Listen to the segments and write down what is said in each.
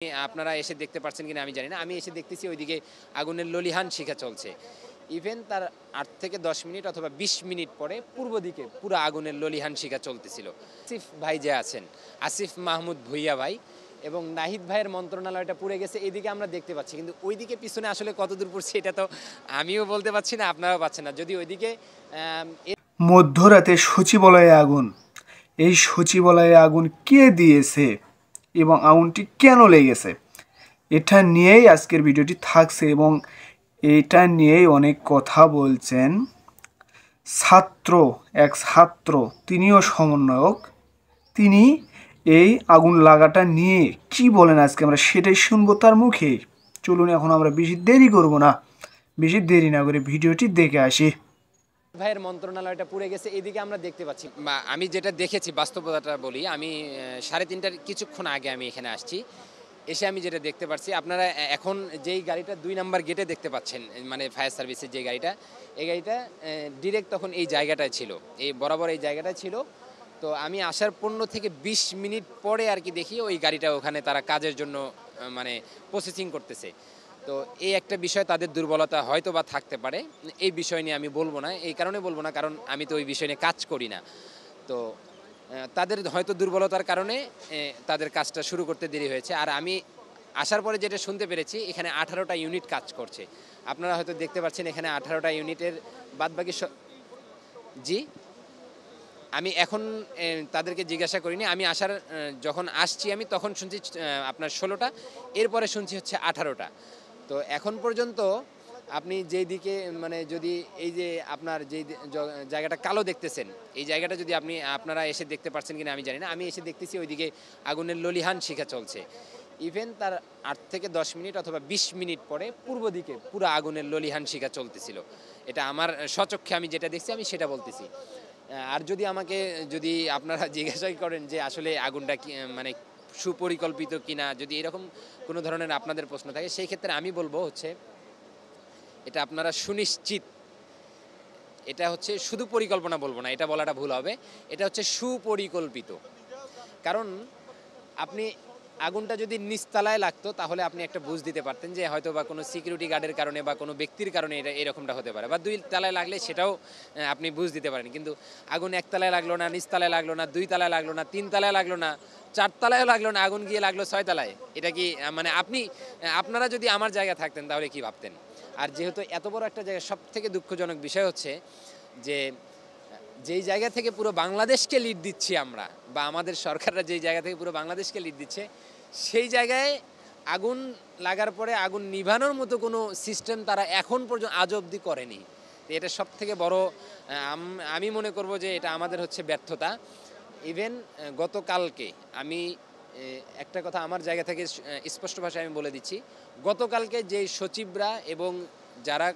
আপনারা এসে দেখতে পাচ্ছেন কিনা আমি জানি না। আমি এসে দেখতেছি ওইদিকে আগুনের ললিহান শিখা চলছে। ইভেন তার ৮ থেকে ১০ মিনিট অথবা ২০ মিনিট পরে পূর্ব দিকে পুরো আগুনের ললিহান শিখা চলতেছিল। আসিফ ভাই যে আছেন, আসিফ মাহমুদ ভূঁইয়া ভাই এবং নাহিদ ভাইয়ের মন্ত্রণালয়টা পুড়ে গেছে এদিকে আমরা দেখতে পাচ্ছি। কিন্তু ওইদিকে পিছনে আসলে কতদূর পুড়ছে এটা তো আমিও বলতে পারছি না, আপনারাও পাচ্ছেন না। যদি ওইদিকে মধ্যরাতে সচিবালয়ে আগুন। এই সচিবালয়ে আগুন কে দিয়েছে এবং আগুনটি কেন লেগেছে, এটা নিয়েই আজকের ভিডিওটি থাকছে এবং এটা নিয়েই অনেক কথা বলছেন এক ছাত্র, তিনিও সমন্বয়ক। তিনি এই আগুন লাগাটা নিয়ে কি বলেন আজকে আমরা সেটাই শুনবো তার মুখে। চলুন এখন আমরা বেশি দেরি করব না, বেশি দেরি না করে ভিডিওটি দেখে আসি। ভাইয়ের মন্ত্রণালয়টা পুড়ে গেছে এদিকে আমরা দেখতে পাচ্ছি। আমি যেটা দেখেছি বাস্তবতাটা বলি, আমি ৩:৩০টার কিছুক্ষণ আগে আমি এখানে আসছি। এসে আমি যেটা দেখতে পাচ্ছি, আপনারা এখন যেই গাড়িটা ২ নাম্বার গেটে দেখতে পাচ্ছেন, মানে ফায়ার সার্ভিসের যে গাড়িটা, এই গাড়িটা ডিরেক্ট তখন এই জায়গাটায় ছিল, এই বরাবর এই জায়গাটায় ছিল। তো আমি আসার ১৫ থেকে ২০ মিনিট পরে আর কি দেখি ওই গাড়িটা ওখানে তারা কাজের জন্য মানে প্রসেসিং করতেছে। তো এই একটা বিষয় তাদের দুর্বলতা হয়তো বা থাকতে পারে। এই বিষয় নিয়ে আমি বলবো না, এই কারণে বলবো না কারণ আমি তো ওই বিষয় নিয়ে কাজ করি না। তো তাদের হয়তো দুর্বলতার কারণে তাদের কাজটা শুরু করতে দেরি হয়েছে। আর আমি আসার পরে যেটা শুনতে পেরেছি, এখানে ১৮টা ইউনিট কাজ করছে। আপনারা হয়তো দেখতে পাচ্ছেন এখানে ১৮টা ইউনিটের বাদবাকি জি, আমি এখন তাদেরকে জিজ্ঞাসা করিনি। আমি যখন আসছি আমি তখন শুনছি আপনার ১৬টা, এরপরে শুনছি হচ্ছে ১৮টা। তো এখন পর্যন্ত আপনি যেই দিকে মানে যদি এই যে আপনার যেই জায়গাটা কালো দেখতেছেন, এই জায়গাটা যদি আপনারা এসে দেখতে পাচ্ছেন কিনা আমি জানি না। আমি এসে দেখতেছি ওইদিকে আগুনের ললিহান শিখা চলছে। ইভেন তার ৮ থেকে ১০ মিনিট অথবা ২০ মিনিট পরে পূর্ব দিকে পুরো আগুনের ললিহান শিখা চলতেছিল। এটা আমার স্বচক্ষে আমি যেটা দেখছি আমি সেটা বলতেছি। আর যদি আপনারা জিজ্ঞাসা করেন যে আসলে আগুনটা কি মানে সুপরিকল্পিত কিনা, যদি এরকম কোনো ধরনের আপনাদের প্রশ্ন থাকে, সেই ক্ষেত্রে আমি বলবো হচ্ছে এটা আপনারা সুনিশ্চিত, এটা হচ্ছে শুধু পরিকল্পনা বলবো না, এটা বলাটা ভুল হবে, এটা হচ্ছে সুপরিকল্পিত। কারণ আপনি আগুনটা যদি নিচতলায় লাগতো তাহলে আপনি একটা বুঝ দিতে পারতেন যে হয়তো বা কোনো সিকিউরিটি গার্ডের কারণে বা কোনো ব্যক্তির কারণে এটা এরকমটা হতে পারে, বা ২ তলায় লাগলে সেটাও আপনি বুঝ দিতে পারেন। কিন্তু আগুন ১ তলায় লাগলো না, নিচতলায় লাগলো না, ২ তলায় লাগলো না, ৩ তলায় লাগলো না, ৪ তলায়ও লাগলো না, আগুন গিয়ে লাগলো ৬ তলায়। এটা কি মানে আপনারা যদি আমার জায়গায় থাকতেন তাহলে কি ভাবতেন? আর যেহেতু এত বড় একটা জায়গা, সবথেকে দুঃখজনক বিষয় হচ্ছে যে যেই জায়গা থেকে পুরো বাংলাদেশকে লিড দিচ্ছি আমরা, বা আমাদের সরকাররা যেই জায়গা থেকে পুরো বাংলাদেশকে লিড দিচ্ছে, সেই জায়গায় আগুন লাগার পরে আগুন নিভানোর মতো কোনো সিস্টেম তারা এখন পর্যন্ত আজ অবধি করেনি। তো এটা সবথেকে বড়, আমি মনে করব যে এটা আমাদের হচ্ছে ব্যর্থতা। ইভেন গতকালকে আমি একটা কথা আমার জায়গা থেকে স্পষ্ট ভাষায় আমি বলে দিচ্ছি, গতকালকে যেই সচিবরা এবং যারা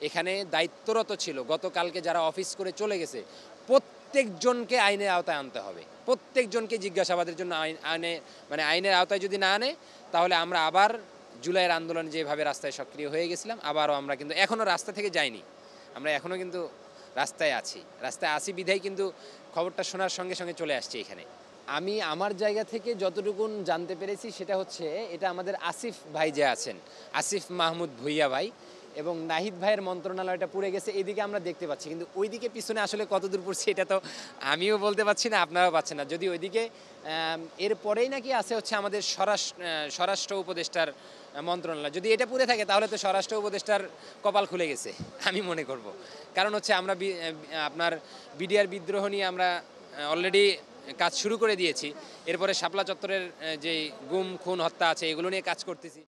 এখানে দায়িত্বরত ছিল, গতকালকে যারা অফিস করে চলে গেছে, প্রত্যেকজনকে আইনের আওতায় আনতে হবে। প্রত্যেকজনকে জিজ্ঞাসাবাদের জন্য আইনের আওতায় যদি না আনে, তাহলে আমরা আবার জুলাইয়ের আন্দোলন যেভাবে রাস্তায় সক্রিয় হয়ে গেছিলাম, আবারও আমরা কিন্তু এখনও রাস্তা থেকে যাইনি, আমরা এখনও কিন্তু রাস্তায় আছি বিধায় কিন্তু খবরটা শোনার সঙ্গে সঙ্গে চলে আসছে এখানে। আমি আমার জায়গা থেকে যতটুকুন জানতে পেরেছি সেটা হচ্ছে, এটা আমাদের আসিফ ভাই যে আছেন, আসিফ মাহমুদ ভূঁইয়া ভাই এবং নাহিদ ভাইয়ের মন্ত্রণালয়টা পুড়ে গেছে এদিকে আমরা দেখতে পাচ্ছি। কিন্তু ওইদিকে পিছনে আসলে কতদূর পড়ছে এটা তো আমিও বলতে পারছি না, আপনারাও পাচ্ছেন না। যদি ওইদিকে এরপরেই নাকি আছে হচ্ছে আমাদের স্বরাষ্ট্র উপদেষ্টার মন্ত্রণালয়, যদি এটা পুড়ে থাকে তাহলে তো স্বরাষ্ট্র উপদেষ্টার কপাল খুলে গেছে আমি মনে করব। কারণ হচ্ছে আমরা আপনার বিডিআর বিদ্রোহ নিয়ে আমরা অলরেডি কাজ শুরু করে দিয়েছি। এরপরে শাপলা চত্বরের যে গুম খুন হত্যা আছে এগুলো নিয়ে কাজ করতেছি।